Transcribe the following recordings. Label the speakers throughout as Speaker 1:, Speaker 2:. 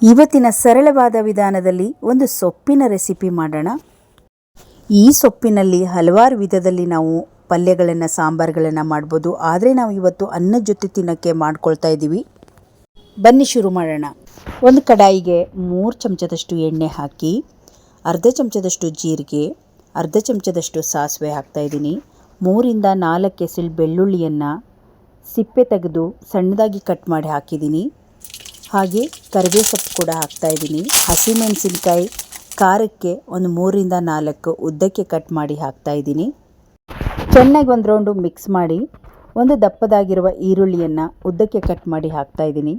Speaker 1: ಇವತ್ತಿನ ಸರಳವಾದ ವಿಧಾನದಲ್ಲಿ ಒಂದು ಸೊಪ್ಪಿನ ರೆಸಿಪಿ ಮಾಡೋಣ. ಈ ಸೊಪ್ಪಿನಲ್ಲಿ ಹಲವಾರು ವಿಧದಲ್ಲಿ ನಾವು ಪಲ್ಯಗಳನ್ನು ಸಾಂಬಾರುಗಳನ್ನು ಮಾಡ್ಬೋದು. ಆದರೆ ನಾವು ಇವತ್ತು ಅನ್ನದ ಜೊತೆ ತಿನ್ನೋಕ್ಕೆ ಮಾಡ್ಕೊಳ್ತಾ ಇದ್ದೀವಿ. ಬನ್ನಿ ಶುರು ಮಾಡೋಣ. ಒಂದು ಕಡಾಯಿಗೆ 3 ಚಮಚದಷ್ಟು ಎಣ್ಣೆ ಹಾಕಿ, ಅರ್ಧ ಚಮಚದಷ್ಟು ಜೀರಿಗೆ, ಅರ್ಧ ಚಮಚದಷ್ಟು ಸಾಸಿವೆ ಹಾಕ್ತಾಯಿದ್ದೀನಿ. 3 ಇಂದ 4 ಎಸಳು ಬೆಳ್ಳುಳ್ಳಿಯನ್ನು ಸಿಪ್ಪೆ ತೆಗೆದು ಸಣ್ಣದಾಗಿ ಕಟ್ ಮಾಡಿ ಹಾಕಿದ್ದೀನಿ. ಹಾಗೆ ಕರಿಬೇವು ಸೊಪ್ಪು ಕೂಡ ಹಾಕ್ತಾಯಿದ್ದೀನಿ. ಹಸಿಮೆಣಸಿನಕಾಯಿ ಖಾರಕ್ಕೆ ಒಂದು 3 ಇಂದ 4 ಉದ್ದಕ್ಕೆ ಕಟ್ ಮಾಡಿ ಹಾಕ್ತಾಯಿದ್ದೀನಿ. ಚೆನ್ನಾಗಿ ಒಂದು ರೌಂಡು ಮಿಕ್ಸ್ ಮಾಡಿ ಒಂದು ದಪ್ಪದಾಗಿರುವ ಈರುಳ್ಳಿಯನ್ನು ಉದ್ದಕ್ಕೆ ಕಟ್ ಮಾಡಿ ಹಾಕ್ತಾಯಿದ್ದೀನಿ.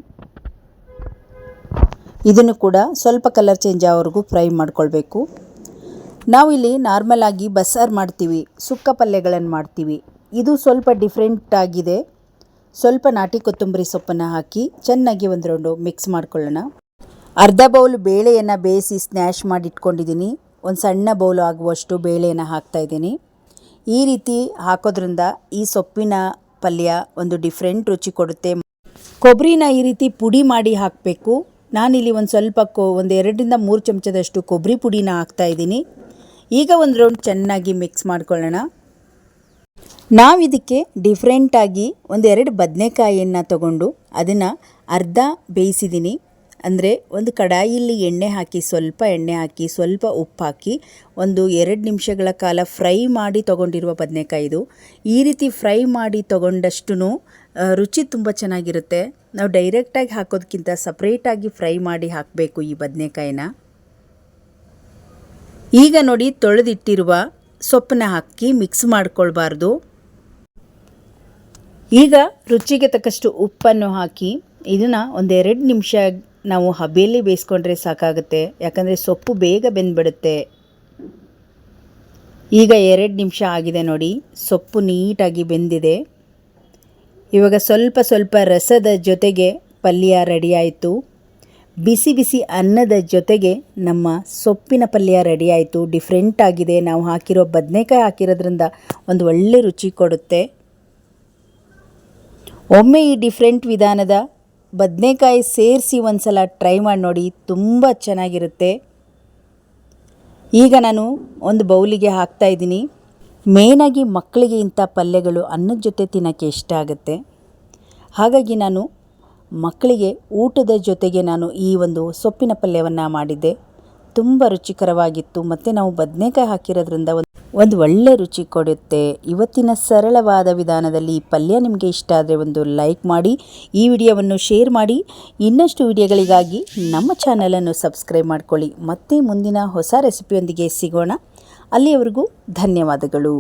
Speaker 1: ಇದನ್ನು ಕೂಡ ಸ್ವಲ್ಪ ಕಲರ್ ಚೇಂಜ್ ಆಗೋವರೆಗೂ ಫ್ರೈ ಮಾಡ್ಕೊಳ್ಬೇಕು. ನಾವಿಲ್ಲಿ ನಾರ್ಮಲ್ ಆಗಿ ಬಸ್ಸಾರು ಮಾಡ್ತೀವಿ, ಸುಕ್ಕ ಪಲ್ಯಗಳನ್ನು ಮಾಡ್ತೀವಿ. ಇದು ಸ್ವಲ್ಪ ಡಿಫ್ರೆಂಟ್ ಆಗಿದೆ. ಸ್ವಲ್ಪ ನಾಟಿ ಕೊತ್ತಂಬರಿ ಸೊಪ್ಪನ್ನು ಹಾಕಿ ಚೆನ್ನಾಗಿ ಒಂದು ರೌಂಡು ಮಿಕ್ಸ್ ಮಾಡ್ಕೊಳ್ಳೋಣ. ಅರ್ಧ ಬೌಲ್ ಬೇಳೆಯನ್ನು ಬೇಯಿಸಿ ಸ್ನ್ಯಾಶ್ ಮಾಡಿ ಇಟ್ಕೊಂಡಿದ್ದೀನಿ. ಒಂದು ಸಣ್ಣ ಬೌಲ್ ಆಗುವಷ್ಟು ಬೇಳೆಯನ್ನು ಹಾಕ್ತಾಯಿದ್ದೀನಿ. ಈ ರೀತಿ ಹಾಕೋದ್ರಿಂದ ಈ ಸೊಪ್ಪಿನ ಪಲ್ಯ ಒಂದು ಡಿಫ್ರೆಂಟ್ ರುಚಿ ಕೊಡುತ್ತೆ. ಕೊಬ್ಬರಿನ ಈ ರೀತಿ ಪುಡಿ ಮಾಡಿ ಹಾಕಬೇಕು. ನಾನಿಲ್ಲಿ ಒಂದು ಸ್ವಲ್ಪ 2 ರಿಂದ 3 ಚಮಚದಷ್ಟು ಕೊಬ್ಬರಿ ಪುಡಿನ ಹಾಕ್ತಾಯಿದ್ದೀನಿ. ಈಗ ಒಂದು ರೌಂಡ್ ಚೆನ್ನಾಗಿ ಮಿಕ್ಸ್ ಮಾಡ್ಕೊಳ್ಳೋಣ. ನಾವಿದಕ್ಕೆ ಡಿಫ್ರೆಂಟಾಗಿ 2 ಬದನೆಕಾಯಿಯನ್ನು ತಗೊಂಡು ಅದನ್ನು ಅರ್ಧ ಬೇಯಿಸಿದ್ದೀನಿ. ಅಂದರೆ ಒಂದು ಕಡಾಯಿಯಲ್ಲಿ ಸ್ವಲ್ಪ ಎಣ್ಣೆ ಹಾಕಿ ಸ್ವಲ್ಪ ಉಪ್ಪು ಹಾಕಿ ಒಂದು 2 ನಿಮಿಷಗಳ ಕಾಲ ಫ್ರೈ ಮಾಡಿ ತೊಗೊಂಡಿರುವ ಬದನೆಕಾಯಿ ಇದು. ಈ ರೀತಿ ಫ್ರೈ ಮಾಡಿ ತೊಗೊಂಡಷ್ಟು ರುಚಿ ತುಂಬ ಚೆನ್ನಾಗಿರುತ್ತೆ. ನಾವು ಡೈರೆಕ್ಟಾಗಿ ಹಾಕೋದಕ್ಕಿಂತ ಸಪ್ರೇಟಾಗಿ ಫ್ರೈ ಮಾಡಿ ಹಾಕಬೇಕು ಈ ಬದನೆಕಾಯಿನ. ಈಗ ನೋಡಿ, ತೊಳೆದಿಟ್ಟಿರುವ ಸೊಪ್ಪನ್ನ ಹಾಕಿ ಮಿಕ್ಸ್ ಮಾಡ್ಕೊಳ್ಬಾರ್ದು. ಈಗ ರುಚಿಗೆ ತಕ್ಕಷ್ಟು ಉಪ್ಪನ್ನು ಹಾಕಿ ಇದನ್ನು 2 ನಿಮಿಷ ನಾವು ಹಬೆಯಲ್ಲಿ ಬೇಯಿಸ್ಕೊಂಡ್ರೆ ಸಾಕಾಗುತ್ತೆ. ಯಾಕಂದರೆ ಸೊಪ್ಪು ಬೇಗ ಬೆಂದ್ಬಿಡುತ್ತೆ. ಈಗ 2 ನಿಮಿಷ ಆಗಿದೆ ನೋಡಿ, ಸೊಪ್ಪು ನೀಟಾಗಿ ಬೆಂದಿದೆ. ಇವಾಗ ಸ್ವಲ್ಪ ರಸದ ಜೊತೆಗೆ ಪಲ್ಯ ರೆಡಿ ಆಯಿತು. ಬಿಸಿ ಬಿಸಿ ಅನ್ನದ ಜೊತೆಗೆ ನಮ್ಮ ಸೊಪ್ಪಿನ ಪಲ್ಯ ರೆಡಿ ಆಯಿತು. ಡಿಫ್ರೆಂಟ್ ಆಗಿದೆ. ನಾವು ಹಾಕಿರೋ ಬದನೆಕಾಯಿ ಹಾಕಿರೋದ್ರಿಂದ ಒಂದು ಒಳ್ಳೆ ರುಚಿ ಕೊಡುತ್ತೆ. ಒಮ್ಮೆ ಈ ಡಿಫ್ರೆಂಟ್ ವಿಧಾನದ ಬದನೆಕಾಯಿ ಸೇರಿಸಿ ಒಂದು ಸಲ ಟ್ರೈ ಮಾಡಿ ನೋಡಿ, ತುಂಬ ಚೆನ್ನಾಗಿರುತ್ತೆ. ಈಗ ನಾನು ಒಂದು ಬೌಲಿಗೆ ಹಾಕ್ತಾಯಿದ್ದೀನಿ. ಮೇನಾಗಿ ಮಕ್ಕಳಿಗೆ ಇಂಥ ಪಲ್ಯಗಳು ಅನ್ನದ ಜೊತೆ ತಿನ್ನೋಕ್ಕೆ ಇಷ್ಟ ಆಗುತ್ತೆ. ಹಾಗಾಗಿ ನಾನು ಮಕ್ಕಳಿಗೆ ಊಟದ ಜೊತೆಗೆ ನಾನು ಈ ಒಂದು ಸೊಪ್ಪಿನ ಪಲ್ಯವನ್ನು ಮಾಡಿದ್ದೆ. ತುಂಬ ರುಚಿಕರವಾಗಿತ್ತು. ಮತ್ತು ನಾವು ಬದನೆಕಾಯಿ ಹಾಕಿರೋದ್ರಿಂದ ಒಂದು ಒಳ್ಳೆ ರುಚಿ ಕೊಡುತ್ತೆ. ಇವತ್ತಿನ ಸರಳವಾದ ವಿಧಾನದಲ್ಲಿ ಈ ಪಲ್ಯ ನಿಮಗೆ ಇಷ್ಟ ಆದರೆ ಒಂದು ಲೈಕ್ ಮಾಡಿ, ಈ ವಿಡಿಯೋವನ್ನು ಶೇರ್ ಮಾಡಿ. ಇನ್ನಷ್ಟು ವಿಡಿಯೋಗಳಿಗಾಗಿ ನಮ್ಮ ಚಾನಲನ್ನು ಸಬ್ಸ್ಕ್ರೈಬ್ ಮಾಡ್ಕೊಳ್ಳಿ. ಮತ್ತೆ ಮುಂದಿನ ಹೊಸ ರೆಸಿಪಿಯೊಂದಿಗೆ ಸಿಗೋಣ. ಅಲ್ಲಿಯವರೆಗೂ ಧನ್ಯವಾದಗಳು.